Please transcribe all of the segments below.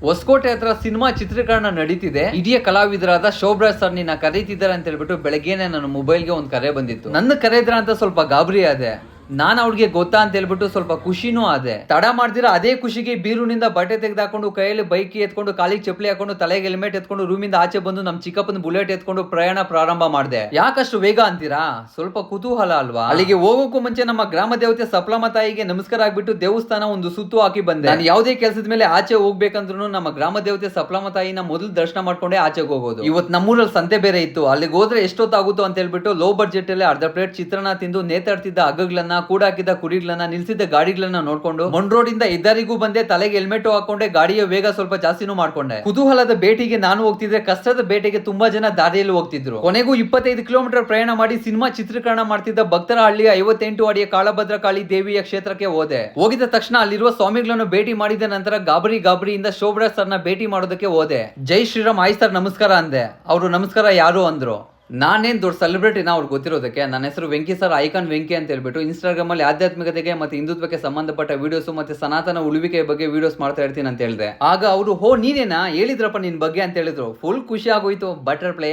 ಹೊಸಕೋಟೆ ಹತ್ರ ಸಿನಿಮಾ ಚಿತ್ರೀಕರಣ ನಡೀತಿದೆ. ಹಿರಿಯ ಕಲಾವಿದರಾದ ಶೋಭರಾಜ್ ಸರ್ ನಿನ್ನ ಕರೀತಿದ್ದಾರೆ ಅಂತ ಹೇಳ್ಬಿಟ್ಟು ಬೆಳಗ್ಗೆನೆ ನನ್ನ ಮೊಬೈಲ್ಗೆ ಒಂದು ಕರೆ ಬಂದಿತ್ತು. ನನ್ನ ಕರೆದ್ರ ಅಂತ ಸ್ವಲ್ಪ ಗಾಬರಿ ಆದೆ. ನಾನು ಅವ್ರಿಗೆ ಗೊತ್ತಾ ಅಂತ ಹೇಳ್ಬಿಟ್ಟು ಸ್ವಲ್ಪ ಖುಷಿನೂ ಆದೆ. ತಡ ಮಾಡ್ದಿರ ಅದೇ ಖುಷಿಗೆ ಬೀರೂನಿಂದ ಬಟ್ಟೆ ತೆಗೆದಾಕೊಂಡು ಕೈಯಲ್ಲಿ ಬೈಕ್ ಎತ್ಕೊಂಡು ಕಾಲಿಗೆ ಚಪ್ಪಲಿ ಹಾಕೊಂಡು ತಲೆಗೆ ಹೆಲ್ಮೆಟ್ ಎತ್ಕೊಂಡು ರೂಮಿಂದ ಆಚೆ ಬಂದು ನಮ್ ಚಿಕ್ಕಪ್ಪನ ಬುಲೆಟ್ ಎತ್ಕೊಂಡು ಪ್ರಯಾಣ ಪ್ರಾರಂಭ ಮಾಡಿದೆ. ಯಾಕಷ್ಟು ಬೇಗ ಅಂತೀರಾ? ಸ್ವಲ್ಪ ಕುತೂಹಲ ಅಲ್ವಾ? ಅಲ್ಲಿಗೆ ಹೋಗೋಕ್ಕೂ ಮುಂಚೆ ನಮ್ಮ ಗ್ರಾಮ ದೇವತೆ ಸಪ್ಲಮ್ಮ ತಾಯಿಗೆ ನಮಸ್ಕಾರ ಆಗ್ಬಿಟ್ಟು ದೇವಸ್ಥಾನ ಒಂದು ಸುತ್ತು ಹಾಕಿ ಬಂದೆ. ನಾನು ಯಾವುದೇ ಕೆಲಸದ ಮೇಲೆ ಆಚೆ ಹೋಗ್ಬೇಕಂದ್ರೂ ನಮ್ಮ ಗ್ರಾಮ ದೇವತೆ ಸಪ್ಲಮ್ಮ ತಾಯಿನ ಮೊದಲು ದರ್ಶನ ಮಾಡ್ಕೊಂಡೆ ಆಚೆಗೆ ಹೋಗೋದು. ಇವತ್ತು ನಮ್ಮೂರಲ್ಲಿ ಸಂತೆ ಬೇರೆ ಇತ್ತು. ಅಲ್ಲಿಗೆ ಹೋದ್ರೆ ಎಷ್ಟೊತ್ತಾಗುತ್ತೋ ಅಂತ ಹೇಳ್ಬಿಟ್ಟು ಲೋ ಬಡ್ಜೆಟ್ ಅಲ್ಲಿ ಅರ್ಧ ಪ್ಲೇಟ್ ಚಿತ್ರಾನ್ನ ತಿಂದು ನೇತಾಡ್ತಿದ್ದ ಹಗ್ಗಗಳನ್ನ ಕೂಡ ಹಾಕಿದ್ದ ಕುರಿಗಳನ್ನ ನಿಲ್ಸಿದ್ದ ಗಾಡಿಗಳನ್ನ ನೋಡ್ಕೊಂಡು ಮೊಂಡ್ ರೋಡ್ ಇಂದ ಇದ್ದರಿಗೂ ಬಂದೆ. ತಲೆಗೆ ಹೆಲ್ಮೆಟ್ ಹಾಕೊಂಡೆ. ಗಾಡಿಯ ವೇಗ ಸ್ವಲ್ಪ ಜಾಸ್ತಿನೂ ಮಾಡ್ಕೊಂಡೆ. ಕುತೂಹಲದ ಬೇಟೆಗೆ ನಾನು ಹೋಗ್ತಿದ್ರೆ ಕಷ್ಟದ ಬೇಟೆಗೆ ತುಂಬಾ ಜನ ದಾರಿಯಲ್ಲಿ ಹೋಗ್ತಿದ್ರು. ಕೊನೆಗೂ 25 ಕಿಲೋಮೀಟರ್ ಪ್ರಯಾಣ ಮಾಡಿ ಸಿನಿಮಾ ಚಿತ್ರೀಕರಣ ಮಾಡ್ತಿದ್ದ ಭಕ್ತರಹಳ್ಳಿಯ 58 ಅಡಿಯ ಕಾಳಭದ್ರಕಾಳಿ ದೇವಿಯ ಕ್ಷೇತ್ರಕ್ಕೆ ಹೋಗಿದ ತಕ್ಷಣ ಅಲ್ಲಿರುವ ಸ್ವಾಮಿಗಳನ್ನು ಭೇಟಿ ಮಾಡಿದ ನಂತರ ಗಾಬರಿಯಿಂದ ಶೋಭರಾಜ್ ಸರ್ನ ಭೇಟಿ ಮಾಡೋದಕ್ಕೆ ಹೋದೆ. ಜೈ ಶ್ರೀರಾಮ್, ಆಯ್ ಸರ್ ನಮಸ್ಕಾರ ಅಂದೆ. ಅವರು ನಮಸ್ಕಾರ ಯಾರು ಅಂದ್ರು. ನಾನೇನ್ ದೊಡ್ಡ ಸೆಲೆಬ್ರಿಟಿನ ಅವ್ರಿಗೆ ಗೊತ್ತಿರೋದಕ್ಕೆ. ನನ್ನ ಹೆಸರು ವೆಂಕಿ ಸರ್, ಐಕಾನ್ ವೆಂಕಿ ಅಂತ ಹೇಳ್ಬಿಟ್ಟು ಇನ್ಸ್ಟಾಗ್ರಾಮ್ ಅಲ್ಲಿ ಆಧ್ಯಾತ್ಮಿಕತೆಗೆ ಮತ್ತೆ ಹಿಂದುತ್ವಕ್ಕೆ ಸಂಬಂಧಪಟ್ಟ ವಿಡಿಯೋಸ್ ಮತ್ತೆ ಸನಾತನ ಉಳುವಿಕೆ ಬಗ್ಗೆ ವಿಡಿಯೋಸ್ ಮಾಡ್ತಾ ಇರ್ತೀನಿ ಅಂತ ಹೇಳಿದೆ. ಆಗ ಅವರು ನೀನೇನಾ ಹೇಳಿದ್ರಪ್ಪ ನಿನ್ ಬಗ್ಗೆ ಅಂತ ಹೇಳಿದ್ರು. ಫುಲ್ ಖುಷಿ ಆಗೋಯ್ತು. Butterfly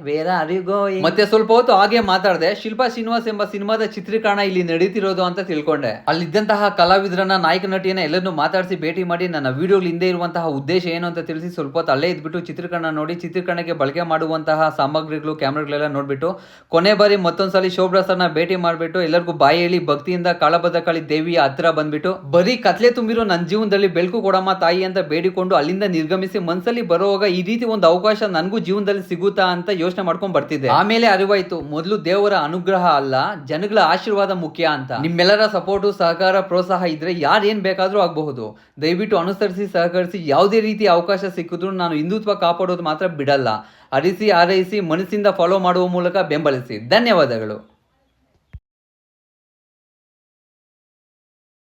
where are you going. ಮತ್ತೆ ಸ್ವಲ್ಪ ಹೊತ್ತು ಹಾಗೆ ಮಾತಾಡಿದೆ. ಶಿಲ್ಪಾ ಶ್ರೀನಿವಾಸ್ ಎಂಬ ಸಿನಿಮಾದ ಚಿತ್ರೀಕರಣ ಇಲ್ಲಿ ನಡೀತಿರೋದು ಅಂತ ತಿಳ್ಕೊಂಡೆ. ಅಲ್ಲಿದ್ದಂತಹ ಕಲಾವಿದರನ್ನ, ನಾಯಕ ನಟಿಯನ್ನ ಎಲ್ಲರನ್ನೂ ಮಾತಾಡಿಸಿ ಭೇಟಿ ಮಾಡಿ ನನ್ನ ವಿಡಿಯೋ ಹಿಂದೆ ಇರುವಂತಹ ಉದ್ದೇಶ ಏನು ಅಂತ ತಿಳಿಸಿ ಸ್ವಲ್ಪ ಹೊತ್ತು ಅಲ್ಲೇ ಇದ್ಬಿಟ್ಟು ಚಿತ್ರೀಕರಣ ನೋಡಿ ಚಿತ್ರೀಕರಣಕ್ಕೆ ಬಳಕೆ ಮಾಡುವಂತಹ ಸಾಮಗ್ರಿಗಳು, ಕ್ಯಾಮ್ರಾಗಳೆಲ್ಲ ನೋಡ್ಬಿಟ್ಟು ಕೊನೆ ಬಾರಿ ಮತ್ತೊಂದ್ಸಲಿ ಶೋಭರಾಜ್ ಸರ್ನ ಭೇಟಿ ಮಾಡ್ಬಿಟ್ಟು ಎಲ್ಲರಿಗೂ ಬಾಯಿ ಹೇಳಿ ಭಕ್ತಿಯಿಂದ ಕಾಳಭದ್ರಕಾಳಿ ದೇವಿಯ ಹತ್ರ ಬಂದ್ಬಿಟ್ಟು ಬರೀ ಕತ್ಲೆ ತುಂಬಿರೋ ನನ್ನ ಜೀವನದಲ್ಲಿ ಬೆಳಕು ಕೊಡಮ್ಮ ತಾಯಿ ಅಂತ ಬೇಡಿಕೊಂಡು ಅಲ್ಲಿಂದ ನಿರ್ಗಮಿಸಿ ಮನ್ಸಲ್ಲಿ ಬರುವಾಗ ಈ ರೀತಿ ಒಂದು ಅವಕಾಶ ನನಗೂ ಜೀವನದಲ್ಲಿ ಸಿಗುತ್ತಾ ಅಂತ ಯೋಚನೆ ಮಾಡ್ಕೊಂಡ್ ಬರ್ತಿದ್ದೆ. ಆಮೇಲೆ ಅರಿವಾಯ್ತು, ಮೊದಲು ದೇವರ ಅನುಗ್ರಹ ಅಲ್ಲ, ಜನಗಳ ಆಶೀರ್ವಾದ ಮುಖ್ಯ ಅಂತ. ನಿಮ್ಮೆಲ್ಲರ ಸಪೋರ್ಟು, ಸಹಕಾರ, ಪ್ರೋತ್ಸಾಹ ಇದ್ರೆ ಯಾರೇನ್ ಬೇಕಾದ್ರೂ ಆಗಬಹುದು. ದಯವಿಟ್ಟು ಅನುಸರಿಸಿ, ಸಹಕರಿಸಿ. ಯಾವುದೇ ರೀತಿಯ ಅವಕಾಶ ಸಿಕ್ಕಿದ್ರು ನಾನು ಹಿಂದುತ್ವ ಕಾಪಾಡೋದು ಮಾತ್ರ ಬಿಡಲ್ಲ. ಅರಿಸಿ, ಆರೈಸಿ, ಮನಸ್ಸಿಂದ ಫಾಲೋ ಮಾಡುವ ಮೂಲಕ ಬೆಂಬಲಿಸಿ. ಧನ್ಯವಾದಗಳು.